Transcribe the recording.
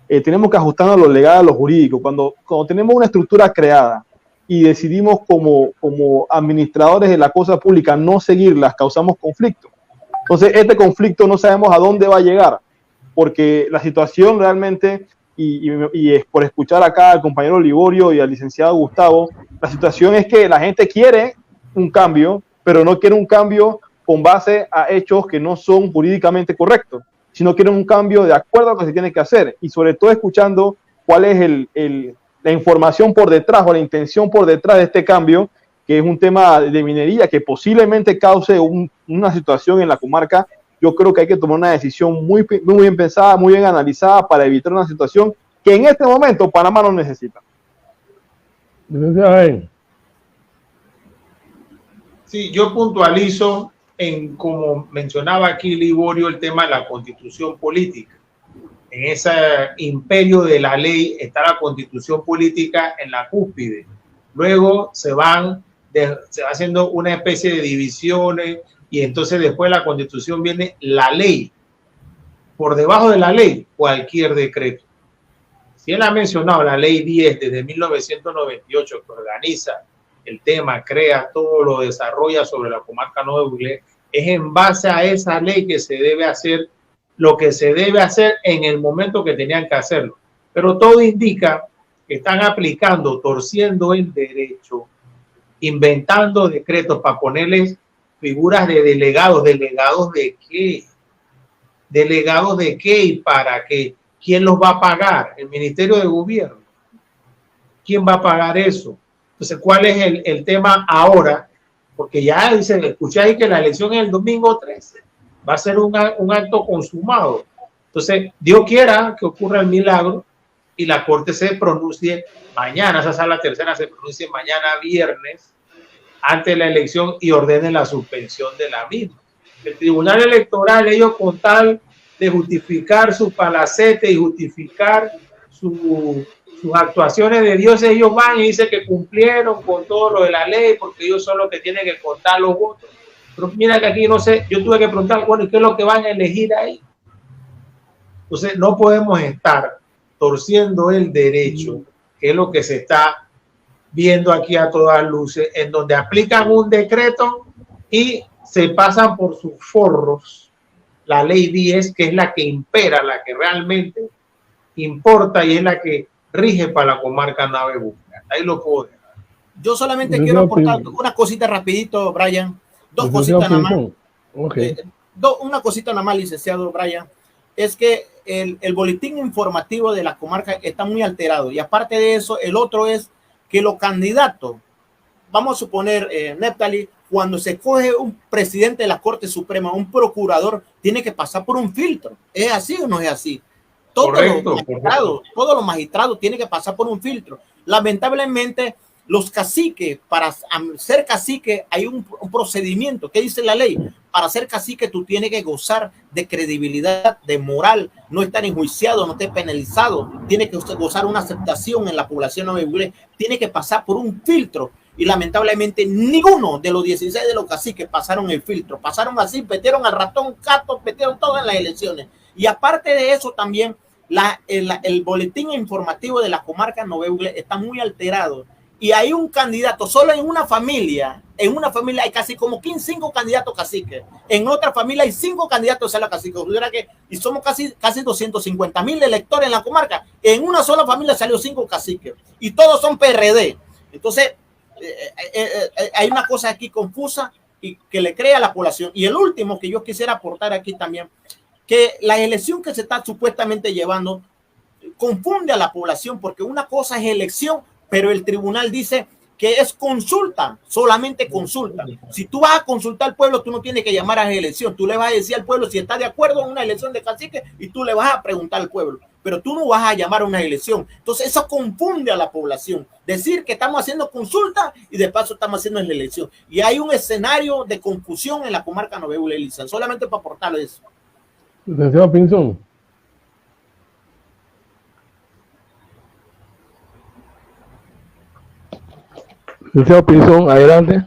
tenemos que ajustarnos a lo legal, a lo jurídico. Cuando tenemos una estructura creada y decidimos como administradores de la cosa pública no seguirlas, causamos conflicto. Entonces, este conflicto no sabemos a dónde va a llegar, porque la situación realmente, y es por escuchar acá al compañero Liborio y al licenciado Gustavo, la situación es que la gente quiere un cambio, pero no quiere un cambio con base a hechos que no son jurídicamente correctos, sino quieren un cambio de acuerdo a lo que se tiene que hacer, y sobre todo escuchando cuál es la información por detrás o la intención por detrás de este cambio, que es un tema de minería que posiblemente cause una situación en la comarca. Yo creo que hay que tomar una decisión muy bien pensada, muy bien analizada para evitar una situación que en este momento Panamá no necesita. Sí, yo puntualizo como mencionaba aquí Liborio, el tema de la constitución política. En ese imperio de la ley está la constitución política en la cúspide. Luego se va haciendo una especie de divisiones y entonces después de la constitución viene la ley. Por debajo de la ley, cualquier decreto. Si él ha mencionado la ley 10 desde 1998 que organiza el tema, crea todo, lo desarrolla sobre la comarca Nuevo Buglé, es en base a esa ley que se debe hacer lo que se debe hacer en el momento que tenían que hacerlo. Pero todo indica que están aplicando, torciendo el derecho, inventando decretos para ponerles figuras de delegados. ¿Delegados de qué? ¿Delegados de qué y para qué? ¿Quién los va a pagar? ¿El Ministerio de Gobierno? ¿Quién va a pagar eso? Entonces, ¿cuál es el tema ahora? Porque ya dicen, escucháis que la elección es el domingo 13. Va a ser un acto consumado. Entonces, Dios quiera que ocurra el milagro y la Corte se pronuncie mañana, esa sala tercera se pronuncie mañana viernes, antes de la elección y ordene la suspensión de la misma. El Tribunal Electoral, ellos con tal de justificar su palacete y justificar sus actuaciones de Dios, ellos van y dicen que cumplieron con todo lo de la ley porque ellos son los que tienen que contar los votos. Pero mira que aquí no sé, yo tuve que preguntar, bueno, ¿y qué es lo que van a elegir ahí? Entonces no podemos estar torciendo el derecho, que es lo que se está viendo aquí a todas luces, en donde aplican un decreto y se pasan por sus forros la ley 10, que es la que impera, la que realmente importa y es la que rige para la comarca Nave Buglé. Ahí lo puedo dejar. Yo solamente quiero aportar una cosita rapidito, Brian. Dos cositas nada más. Okay. Una cosita nada más, licenciado Brian. Es que el boletín informativo de la comarca está muy alterado. Y aparte de eso, el otro es que los candidatos, vamos a suponer, Neptali, cuando se coge un presidente de la Corte Suprema, un procurador, tiene que pasar por un filtro. ¿Es así o no es así? Todos los magistrados tienen que pasar por un filtro. Lamentablemente, los caciques, para ser cacique hay un procedimiento. ¿Qué dice la ley? Para ser cacique tú tienes que gozar de credibilidad, de moral, no estar enjuiciado, no estar penalizado, tienes que gozar una aceptación en la población Nueva Buglé, tiene que pasar por un filtro. Y lamentablemente ninguno de los 16 de los caciques pasaron el filtro, pasaron así, metieron al ratón Cato, metieron todo en las elecciones. Y aparte de eso también, el boletín informativo de la comarca Nueva Buglé está muy alterado. Y hay un candidato, solo en una familia hay casi como 5 candidatos caciques. En otra familia hay 5 candidatos a la cacique. Y somos casi 250,000 electores en la comarca. En una sola familia salió 5 caciques. Y todos son PRD. Entonces, hay una cosa aquí confusa y que le crea a la población. Y el último que yo quisiera aportar aquí también, que la elección que se está supuestamente llevando confunde a la población, porque una cosa es elección, pero el tribunal dice que es consulta, solamente consulta. Si tú vas a consultar al pueblo, tú no tienes que llamar a la elección, tú le vas a decir al pueblo si está de acuerdo en una elección de cacique y tú le vas a preguntar al pueblo, pero tú no vas a llamar a una elección. Entonces eso confunde a la población, decir que estamos haciendo consulta y de paso estamos haciendo la elección. Y hay un escenario de confusión en la comarca Nueva Buglé, solamente para aportarle eso. Licenciado Pinzón. Licenciado Pinzón, adelante.